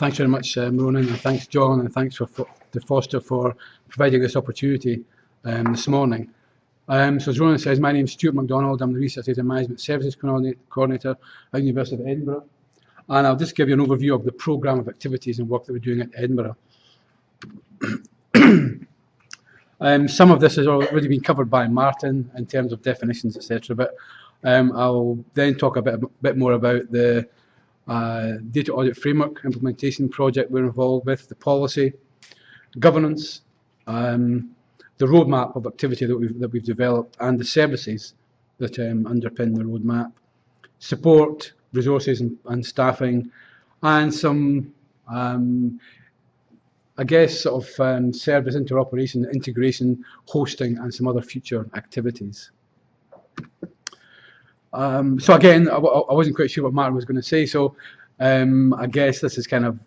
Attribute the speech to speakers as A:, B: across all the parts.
A: Thanks very much, Ronan, and thanks, John, and thanks to Foster for providing this opportunity this morning. So as Ronan says, my name is Stuart MacDonald. I'm the Research Data Management Services Coordinator at the University of Edinburgh. And I'll just give you an overview of the programme of activities and work that we're doing at Edinburgh. Some of this has already been covered by Martin in terms of definitions, etc. But I'll then talk a bit more about the data audit framework implementation project we're involved with, the policy, governance, the roadmap of activity that we've developed, and the services that underpin the roadmap, support, resources and staffing, and some I guess sort of service interoperation, integration, hosting, and some other future activities. So again, I wasn't quite sure what Martin was going to say, so I guess this is kind of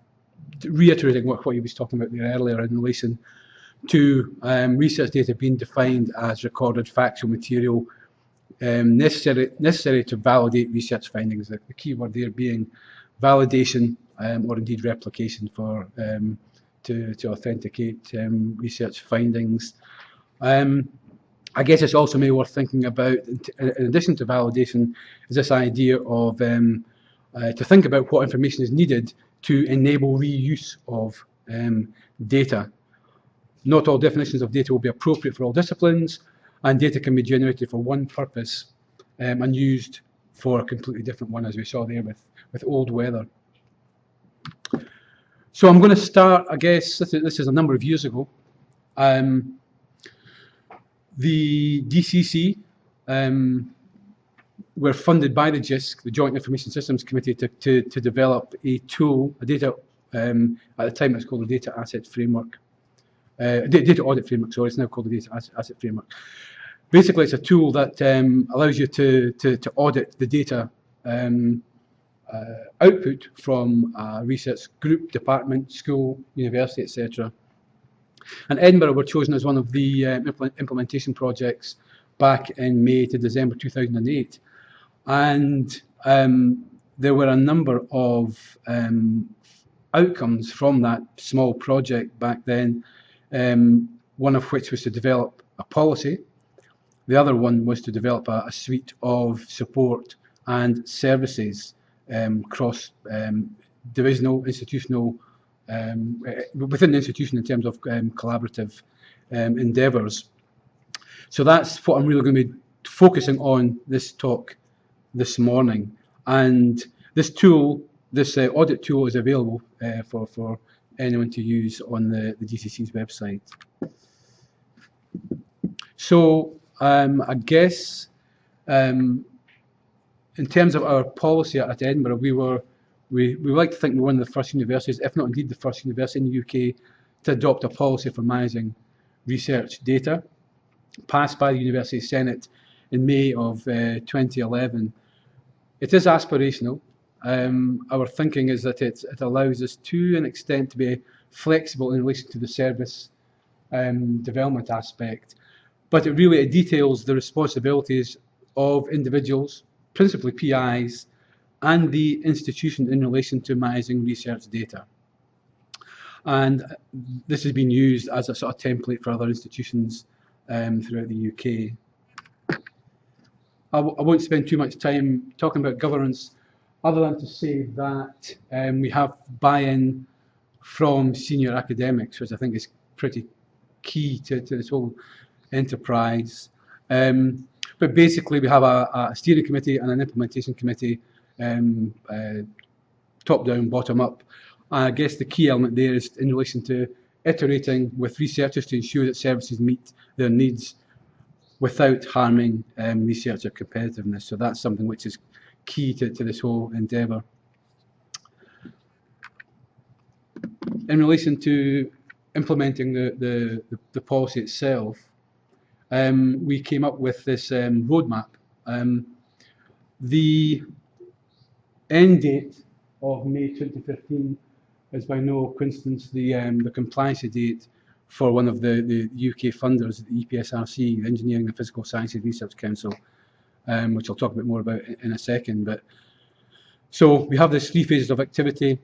A: reiterating what he was talking about there earlier in relation to research data being defined as recorded factual material necessary to validate research findings. The key word there being validation or indeed replication for to authenticate research findings. I guess it's also maybe worth thinking about, in addition to validation, is this idea of to think about what information is needed to enable reuse of data. Not all definitions of data will be appropriate for all disciplines, and data can be generated for one purpose and used for a completely different one, as we saw there with old weather. So I'm going to start, I guess, this is a number of years ago. The DCC were funded by the JISC, the Joint Information Systems Committee, to develop a tool, a data, at the time it was called the Data Asset Framework. Data Audit Framework, sorry, it's now called the Data Asset Framework. Basically, it's a tool that allows you to audit the data output from a research group, department, school, university, etc. And Edinburgh were chosen as one of the implementation projects back in May to December 2008. And there were a number of outcomes from that small project back then, one of which was to develop a policy. The other one was to develop a suite of support and services cross-divisional, institutional, within the institution in terms of collaborative endeavours. So that's what I'm really going to be focusing on this talk this morning. And this tool, this audit tool, is available for anyone to use on the DCC's website. So I guess in terms of our policy at Edinburgh, we like to think we're one of the first universities, if not indeed the first university in the UK, to adopt a policy for managing research data, passed by the University Senate in May of 2011. It is aspirational. Our thinking is that it allows us to an extent to be flexible in relation to the service development aspect, but it details the responsibilities of individuals, principally PIs, and the institution in relation to managing research data. And this has been used as a sort of template for other institutions throughout the UK. I won't spend too much time talking about governance, other than to say that we have buy-in from senior academics, which I think is pretty key to this whole enterprise. But basically, we have a steering committee and an implementation committee, top-down, bottom-up. I guess the key element there is in relation to iterating with researchers to ensure that services meet their needs without harming researcher competitiveness. So that's something which is key to this whole endeavour. In relation to implementing the policy itself, we came up with this roadmap. The end date of May 2015 is by no coincidence the compliance date for one of the UK funders, the EPSRC, the Engineering and Physical Sciences Research Council, which I'll talk a bit more about in a second. But so we have these 3 phases of activity.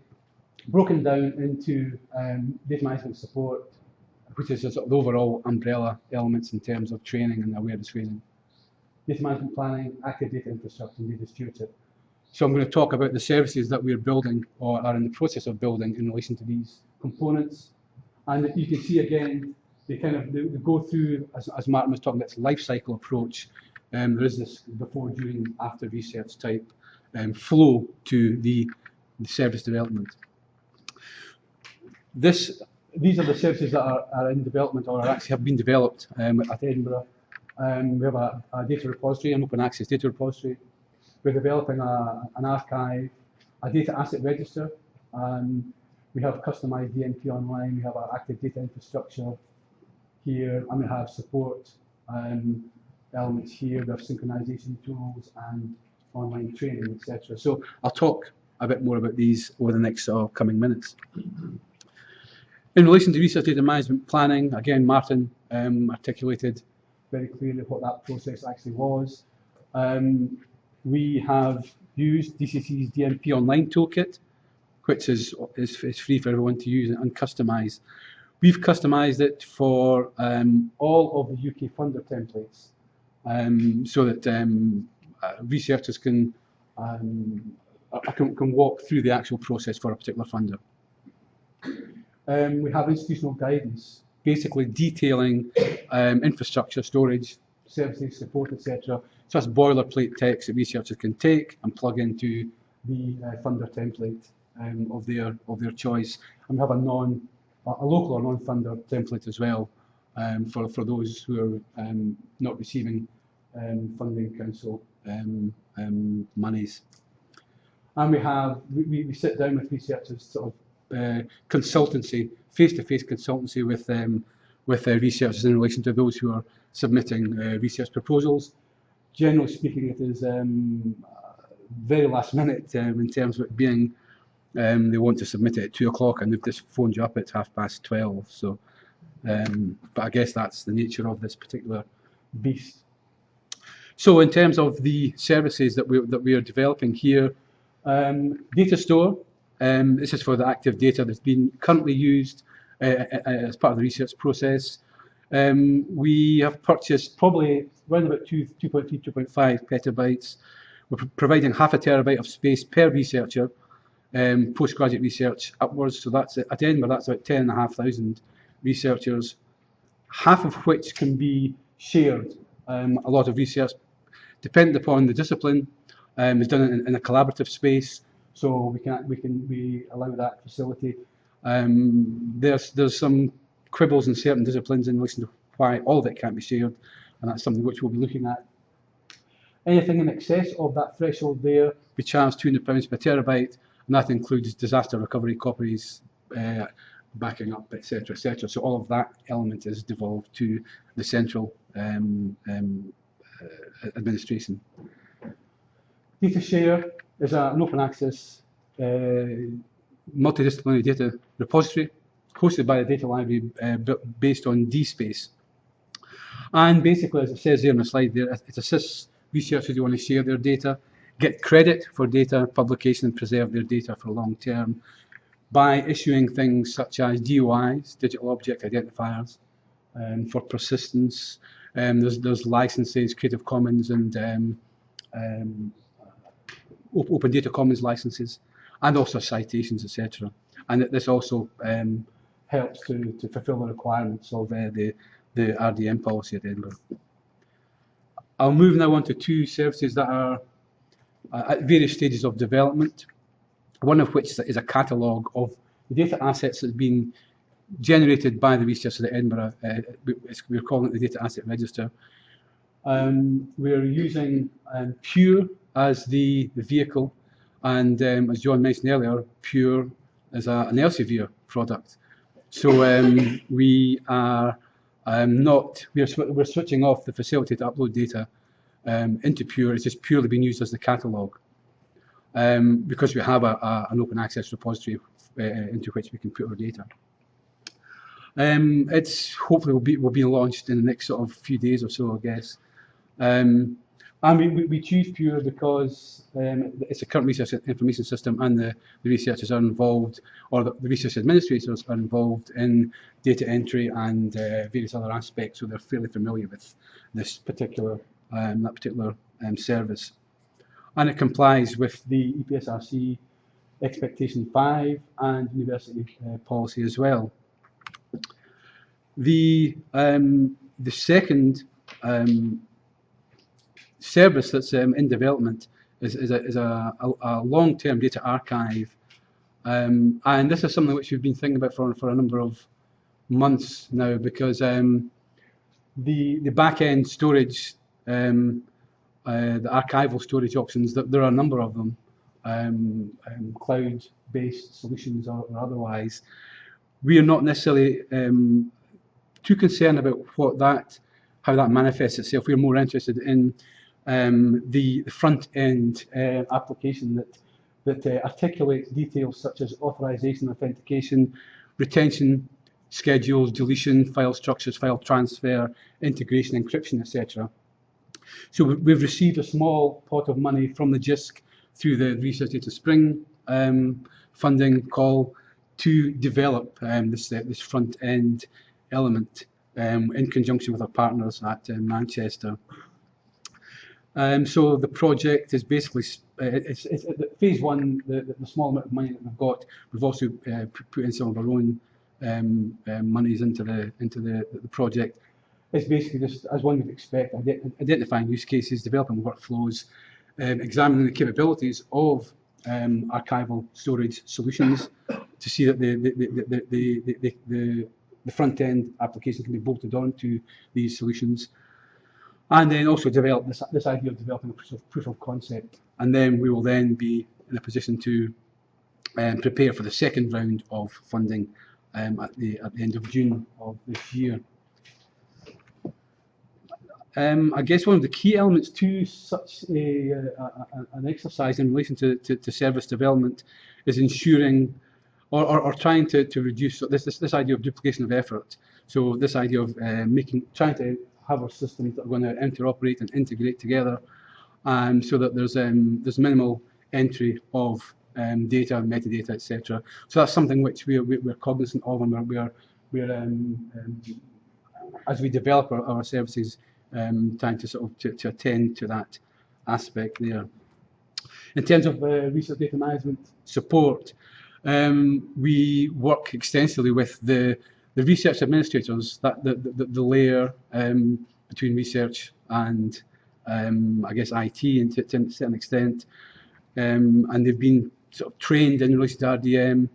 A: broken down into data management support, which is a sort of the overall umbrella elements in terms of training and awareness raising. Data management planning, active data infrastructure, and data stewardship. So I'm going to talk about the services that we're building or are in the process of building in relation to these components. And you can see again, they go through, as Martin was talking about, this life cycle approach. There is this before, during, after research type flow to the service development. These are the services that are in development or actually have been developed at Edinburgh. We have a data repository, an open access data repository. We're developing an archive, a data asset register. We have customized DMP online. We have our active data infrastructure here, and we have support elements here. We have synchronization tools and online training, etc. So I'll talk a bit more about these over the next coming minutes. In relation to research data management planning, again, Martin articulated very clearly what that process actually was. We have used DCC's DMP Online Toolkit, which is free for everyone to use and customize. We've customized it for all of the UK funder templates, so that researchers can walk through the actual process for a particular funder. We have institutional guidance, basically detailing infrastructure, storage, services, support, etc. So that's boilerplate text that researchers can take and plug into the funder template of their choice. And we have a local or non-funder template as well for those who are not receiving funding council monies. And we sit down with researchers, sort of consultancy, face-to-face consultancy with researchers in relation to those who are submitting research proposals. Generally speaking, it is very last minute in terms of it being they want to submit it at 2 o'clock and they've just phoned you up at 12:30. So, but I guess that's the nature of this particular beast. So, in terms of the services that we are developing here, data store. This is for the active data that's been currently used as part of the research process. We have purchased probably around about 2.3, 2.5 petabytes. We're providing half a terabyte of space per researcher, postgraduate research upwards. So that's at Edinburgh, that's about 10,500 researchers, half of which can be shared. A lot of research, depending upon the discipline, is done in a collaborative space. So we allow that facility. There's some quibbles in certain disciplines in relation to why all of it can't be shared, and that's something which we'll be looking at. Anything in excess of that threshold there, we charge £200 per terabyte, and that includes disaster recovery copies, backing up, etc., etc. So all of that element is devolved to the central administration. Data share is an open access multidisciplinary data repository hosted by a data library based on DSpace. And basically, as it says there on the slide there, it assists researchers who want to share their data, get credit for data publication and preserve their data for long term by issuing things such as DOIs, digital object identifiers, for persistence. There's licenses, Creative Commons and Open Data Commons licenses, and also citations, etc. And this also helps to fulfil the requirements of the RDM policy at Edinburgh. I'll move now on to two services that are at various stages of development, one of which is a catalogue of the data assets that have been generated by the researchers at Edinburgh. We're calling it the Data Asset Register. We're using Pure as the vehicle, and as John mentioned earlier, Pure is an Elsevier product. So we are we're switching off the facility to upload data into Pure. It's just purely being used as the catalogue because we have an open access repository into which we can put our data. It's hopefully will be launched in the next sort of few days or so, I guess. And we choose Pure because it's a current research information system, and the researchers are involved, or the research administrators are involved in data entry and various other aspects, so they're fairly familiar with this particular service. And it complies with the EPSRC Expectation 5 and university policy as well. The second service that's in development is a long-term data archive, and this is something which we've been thinking about for a number of months now, because the back-end storage, the archival storage options, there are a number of them, cloud-based solutions or otherwise. We are not necessarily too concerned about how that manifests itself. We're more interested in the front-end application that articulates details such as authorization, authentication, retention, schedules, deletion, file structures, file transfer, integration, encryption, etc. So we've received a small pot of money from the JISC through the Research Data Spring funding call to develop this front-end element in conjunction with our partners at Manchester. So the project is basically, it's phase one, the small amount of money that we've got. We've also put in some of our own monies into the project. It's basically just, as one would expect, identifying use cases, developing workflows, examining the capabilities of archival storage solutions to see that the front-end application can be bolted onto these solutions, and then also develop this idea of developing a proof of concept, and then we will then be in a position to prepare for the second round of funding at the end of June of this year. I guess one of the key elements to such an exercise in relation to service development is ensuring or trying to reduce this idea of duplication of effort. So this idea of trying to have our systems that are going to interoperate and integrate together, so that there's minimal entry of data, metadata, etc. So that's something which we're cognizant of, and we're as we develop our services, trying to sort of to attend to that aspect there. In terms of research data management support, we work extensively with the research administrators, the layer between research and I guess IT to a certain extent, and they've been sort of trained in relation to RDM.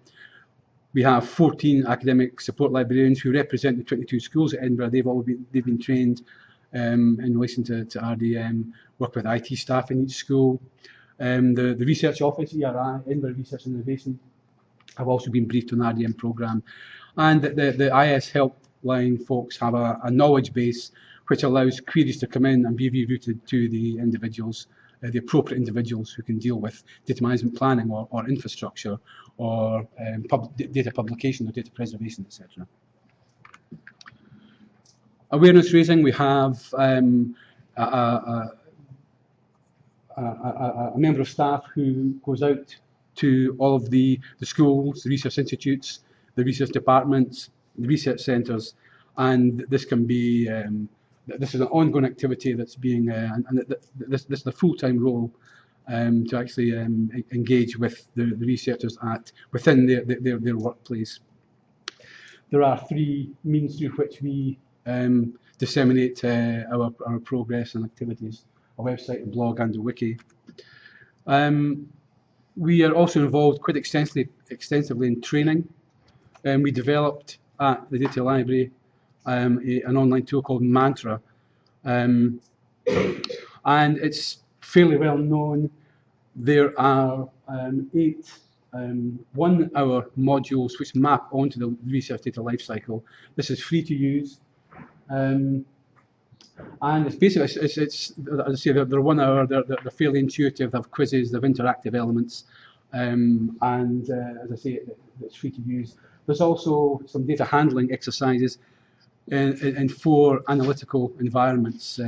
A: We have 14 academic support librarians who represent the 22 schools at Edinburgh. They've been trained in relation to RDM, work with IT staff in each school. The research office, ERI, Edinburgh Research and Innovation, have also been briefed on the RDM programme. And the IS helpline folks have a knowledge base which allows queries to come in and be rerouted to the individuals, the appropriate individuals who can deal with data management planning or infrastructure or data publication or data preservation, etc. Awareness raising, we have a member of staff who goes out to all of the schools, the research institutes, the research departments, the research centres, and this can be this is an ongoing activity that's being and this is a full-time role to actually engage with the researchers within their workplace. There are 3 means through which we disseminate our progress and activities: a website, a blog, and a wiki. We are also involved quite extensively in training. We developed at the Data Library an online tool called Mantra, and it's fairly well known. There are 8 1-hour modules which map onto the research data lifecycle. This is free to use, and it's basically, it's as I say, they're 1 hour. They're fairly intuitive. They have quizzes. They have interactive elements, and as I say, it's free to use. There's also some data handling exercises in 4 analytical environments: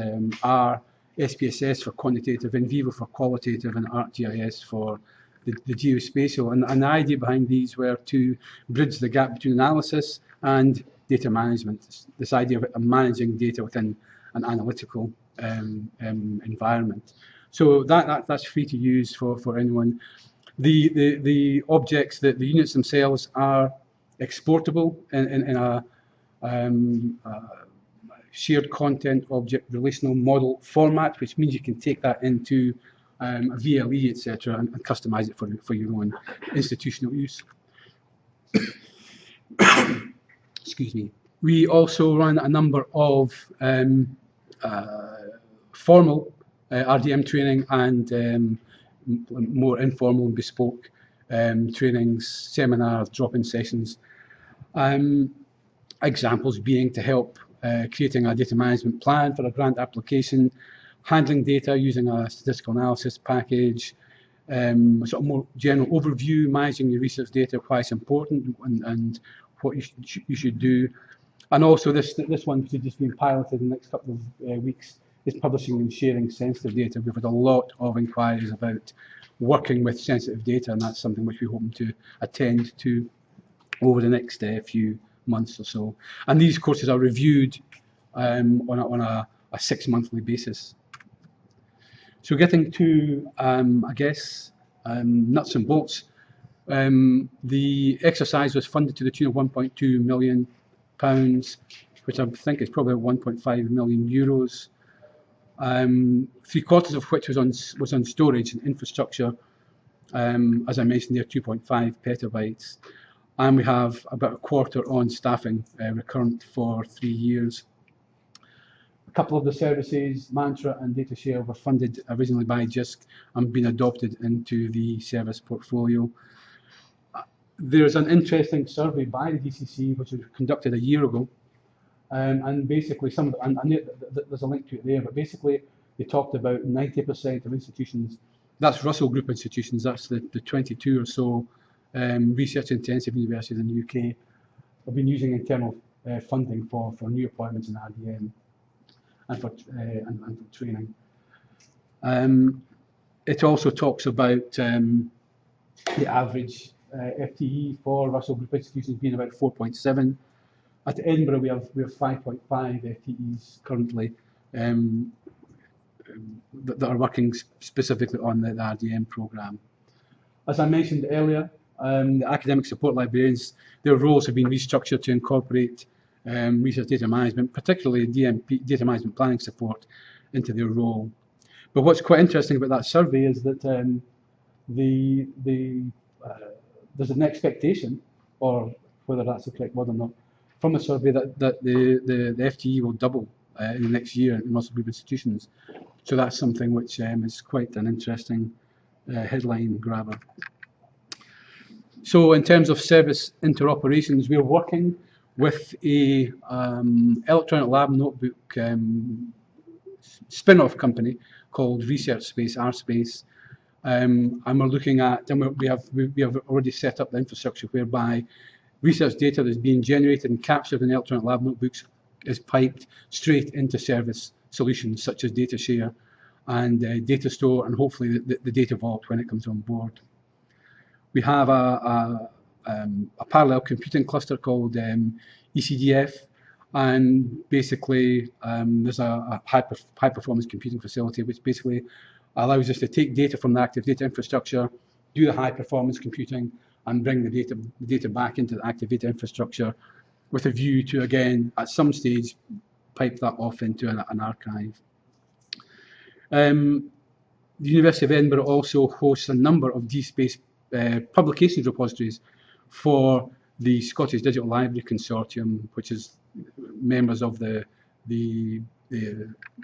A: R, SPSS for quantitative, NVivo for qualitative, and ArcGIS for the geospatial. And the idea behind these were to bridge the gap between analysis and data management, this idea of managing data within an analytical environment. So that's free to use for anyone. The objects, the units themselves are exportable in a shared content object relational model format, which means you can take that into a VLE, etc., and customize it for your own institutional use. Excuse me. We also run a number of formal RDM training and more informal and bespoke trainings, seminars, drop-in sessions. Examples being to help creating a data management plan for a grant application, handling data using a statistical analysis package, sort of more general overview, managing your research data, why it's important and what you should do. And also this one, which is just being piloted in the next couple of weeks, is publishing and sharing sensitive data. We've had a lot of inquiries about working with sensitive data, and that's something which we hope to attend to over the next few months or so. And these courses are reviewed on a 6-monthly basis. So getting to, I guess, nuts and bolts. The exercise was funded to the tune of £1.2 million, which I think is probably 1.5 million euros. 3/4 of which was on storage and infrastructure. As I mentioned, they're 2.5 petabytes. And we have about 1/4 on staffing, recurrent for 3 years. A couple of the services, Mantra and DataShare, were funded originally by JISC and been adopted into the service portfolio. There's an interesting survey by the DCC, which was conducted a year ago, and basically there's a link to it there, but basically they talked about 90% of institutions, that's Russell Group institutions, that's the 22 or so research-intensive universities in the UK, have been using internal funding for new appointments in RDM and for training. It also talks about the average FTE for Russell Group institutions being about 4.7. At Edinburgh, we have 5.5 FTEs currently that are working specifically on the RDM programme. As I mentioned earlier, the academic support librarians, their roles have been restructured to incorporate research data management, particularly DMP, data management planning support, into their role. But what's quite interesting about that survey is that there's an expectation, or whether that's the correct word or not, from the survey that the FTE will double in the next year in Russell Group institutions. So that's something which is quite an interesting headline grabber. So in terms of service interoperations, we're working with a electronic lab notebook spin-off company called Research Space, RSpace, and we're looking at, and we have already set up the infrastructure whereby research data that's being generated and captured in electronic lab notebooks is piped straight into service solutions such as DataShare and Data Store, and hopefully the Data Vault when it comes on board. We have a parallel computing cluster called ECDF, and basically there's a high performance computing facility which basically allows us to take data from the active data infrastructure, do the high performance computing, and bring the data back into the active data infrastructure with a view to, again, at some stage, pipe that off into an archive. The University of Edinburgh also hosts a number of DSpace publications repositories for the Scottish Digital Library Consortium, which is members of the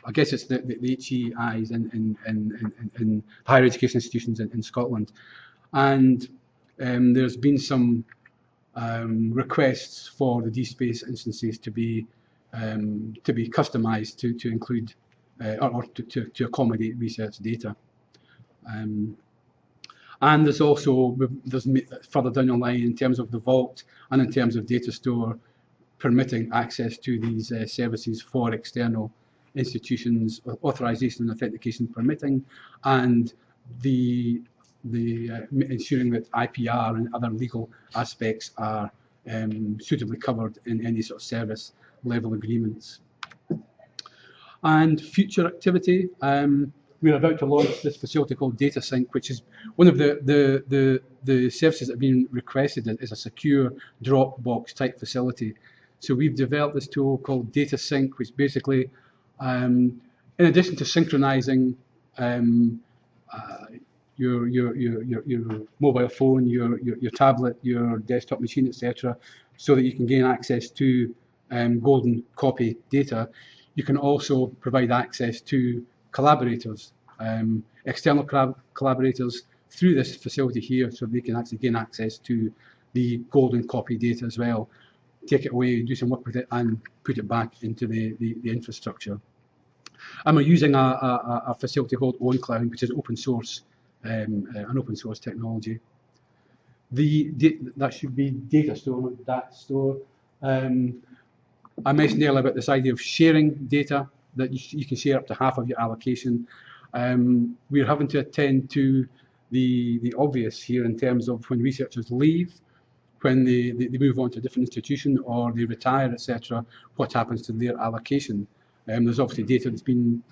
A: I guess it's the HEIs in higher education institutions in Scotland. And there's been some requests for the DSpace instances to be customized to include or to accommodate research data. And there's also further down the line in terms of the Vault and in terms of Data Store permitting access to these services for external institutions, authorization and authentication permitting, and the ensuring that IPR and other legal aspects are suitably covered in any sort of service level agreements. And future activity, we're about to launch this facility called DataSync, which is one of the services that have been requested as a secure Dropbox type facility. So we've developed this tool called DataSync, which basically, in addition to synchronizing your mobile phone, your tablet, your desktop machine, etc., so that you can gain access to golden copy data, you can also provide access to collaborators, external collaborators through this facility here, so they can actually gain access to the golden copy data as well, take it away, do some work with it, and put it back into the infrastructure. And we're using a facility called OwnCloud, which is open source, an open source technology. That should be data store, not data store. I mentioned earlier about this idea of sharing data, that you can share up to half of your allocation. We're having to attend to the obvious here in terms of when researchers leave, when they move on to a different institution or they retire, etc., what happens to their allocation. There's obviously data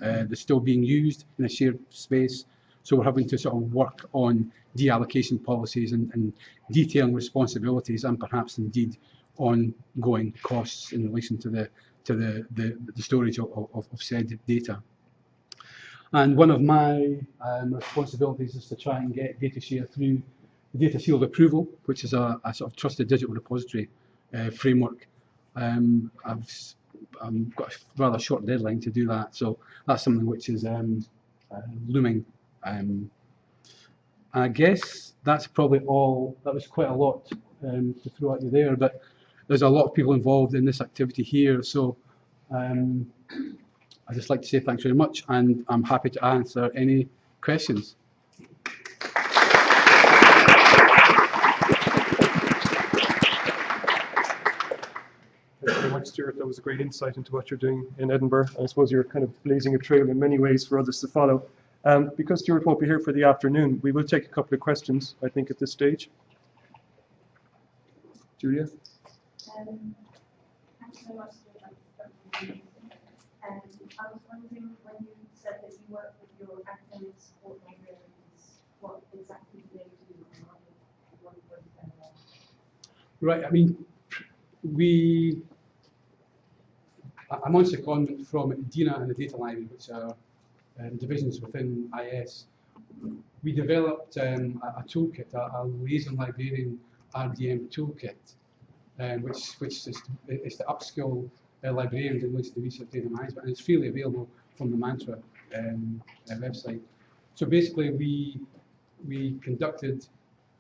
A: that's still being used in a shared space, so we're having to sort of work on deallocation policies and detailing responsibilities, and perhaps indeed ongoing costs in relation to the storage of said data. And one of my responsibilities is to try and get data share through data sealed approval, which is a sort of trusted digital repository framework. I've got a rather short deadline to do that, so that's something which is looming. I guess that's probably all. That was quite a lot to throw at you there, but there's a lot of people involved in this activity here, so I'd just like to say thanks very much, and I'm happy to answer any questions.
B: Thank you very much, Stuart. That was a great insight into what you're doing in Edinburgh. I suppose you're kind of blazing a trail in many ways for others to follow. Because Stuart won't be here for the afternoon, we will take a couple of questions, I think, at this stage. Julia?
C: Thanks so much for that. I was wondering, when you said that you work with your academic support librarians, what exactly do they do and what is their role?
A: Right, I mean, I'm on secondment from DINA and the Data Library, which are divisions within IS. We developed a toolkit, a liaison librarian RDM toolkit, which is to upskill librarians in relation to research data management, and it's freely available from the Mantra website. So basically, we conducted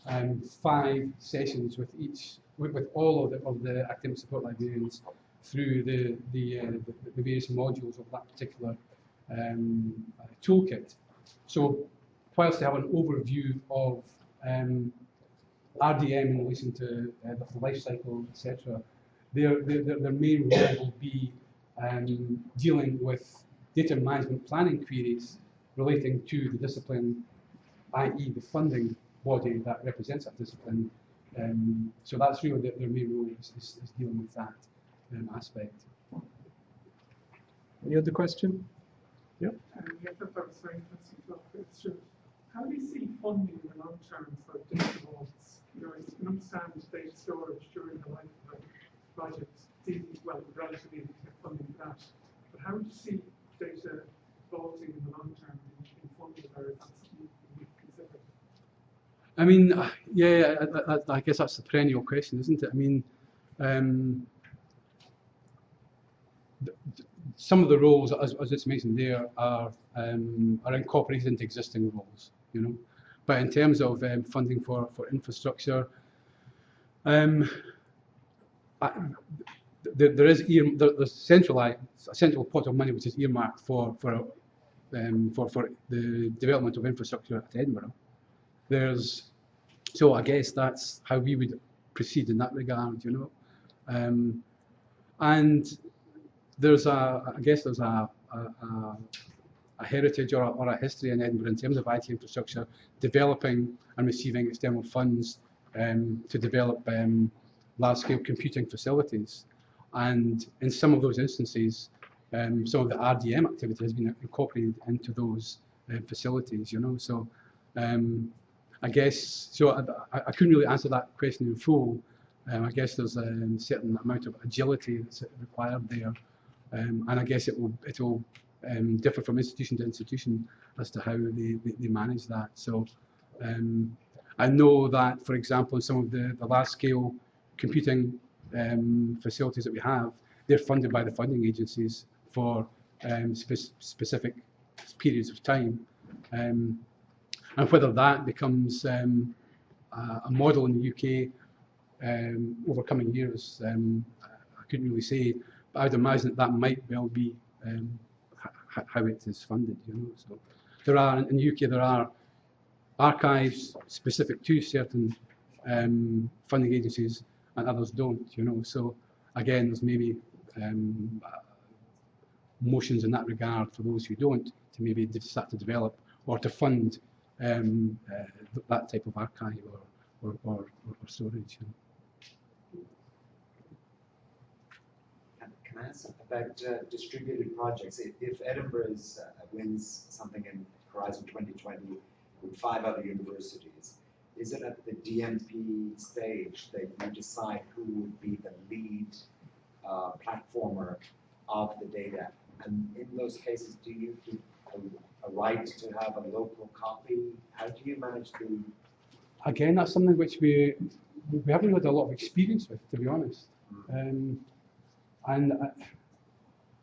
A: 5 sessions with all of the academic support librarians through the various modules of that particular toolkit. So whilst they have an overview of RDM in relation to the life cycle, etc., their main role will be dealing with data management planning queries relating to the discipline, i.e. the funding body that represents that discipline. So that's really their main role, is dealing with that aspect.
B: Any other question? Yep.
D: Yeah, that was very interesting question. How do you see funding in the long term for data vaults? You know, you can understand data storage during the life of a project. It's easy, well, relatively easy to get funding for that. But how would you see data vaulting in the long term in funding, or is that something you consider?
A: I mean, yeah, I guess that's the perennial question, isn't it? I mean, some of the roles, as it's mentioned there, are incorporated into existing roles, you know. But in terms of funding for infrastructure, there's a central pot of money which is earmarked for the development of infrastructure at Edinburgh. So I guess that's how we would proceed in that regard, you know. And there's a a heritage or a history in Edinburgh in terms of IT infrastructure, developing and receiving external funds to develop large-scale computing facilities. And in some of those instances, some of the RDM activity has been incorporated into those facilities, you know. So I guess, so I couldn't really answer that question in full. I guess there's a certain amount of agility that's required there. And I guess it will differ from institution to institution as to how they manage that. So I know that, for example, in some of the large-scale computing facilities that we have, they're funded by the funding agencies for specific periods of time. And whether that becomes a model in the UK over coming years, I couldn't really say, but I'd imagine that might well be how it is funded, you know. So there are, in the UK, there are archives specific to certain funding agencies and others don't, you know. So again, there's maybe motions in that regard for those who don't to maybe start to develop or to fund that type of archive or storage. You know.
E: Can I ask about distributed projects? If Edinburgh wins something in Horizon 2020 with 5 other universities, is it at the DMP stage that you decide who would be the lead platformer of the data? And in those cases, do you keep a right to have a local copy? How do you manage to?
A: Again, that's something which we haven't had a lot of experience with, to be honest. And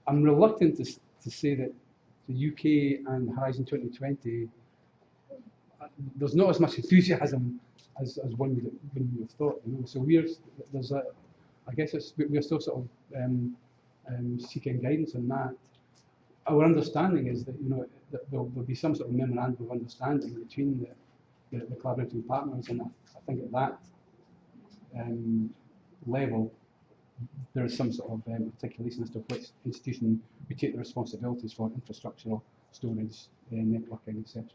A: I'm reluctant to say that the UK and Horizon 2020, there's not as much enthusiasm as one would have thought. You know, so I guess we're still sort of seeking guidance on that. Our understanding is that, you know, that there'll be some sort of memorandum of understanding between the collaborating partners, and I think at that level there is some sort of articulation as to which institution we take the responsibilities for infrastructural storage, networking, etc.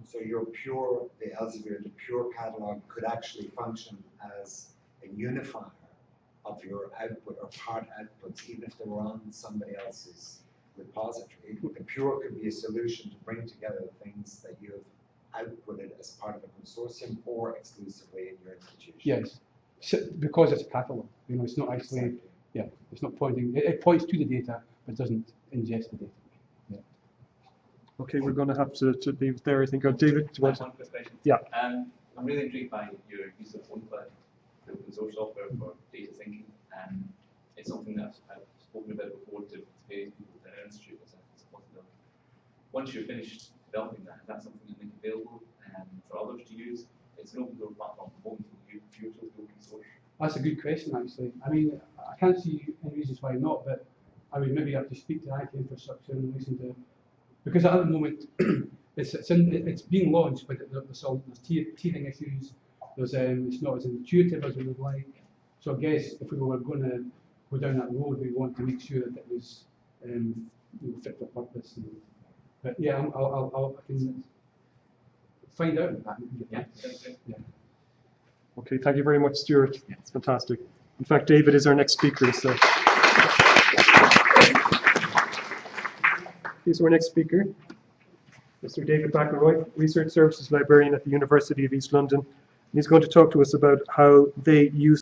E: So the Elsevier, the pure catalog could actually function as a unifier of your output or part outputs, even if they were on somebody else's repository. The pure could be a solution to bring together the things that you have outputted as part of a consortium or exclusively in your institution.
A: Yes. So, because it's a catalogue, you know, it's not actually, exactly. Yeah, it's not pointing, it points to the data, but doesn't ingest the data. Yeah.
B: Okay, we're going to have to leave it there, I think. David, do you want
F: one quick question?
B: Yeah.
F: I'm really intrigued by your use of OneCloud, the open source software for data syncing. It's something that I've spoken about before to various people at our institute as a possibility. Once you're finished developing that, is that something that makes available for others to use? It's an open source platform, open source.
A: That's a good question, actually. I mean, I can't see any reasons why not, but I would maybe have to speak to IT infrastructure and listen to, because at the moment it's being launched, but there's teething issues. There's it's not as intuitive as we would like. So I guess if we were going to go down that road, we want to make sure that it was fit for purpose. But yeah, I can find out about that. Yeah.
B: Okay, thank you very much, Stuart. It's fantastic. In fact, David is our next speaker. So, here's our next speaker, Mr. David McElroy, Research Services Librarian at the University of East London. And he's going to talk to us about how they use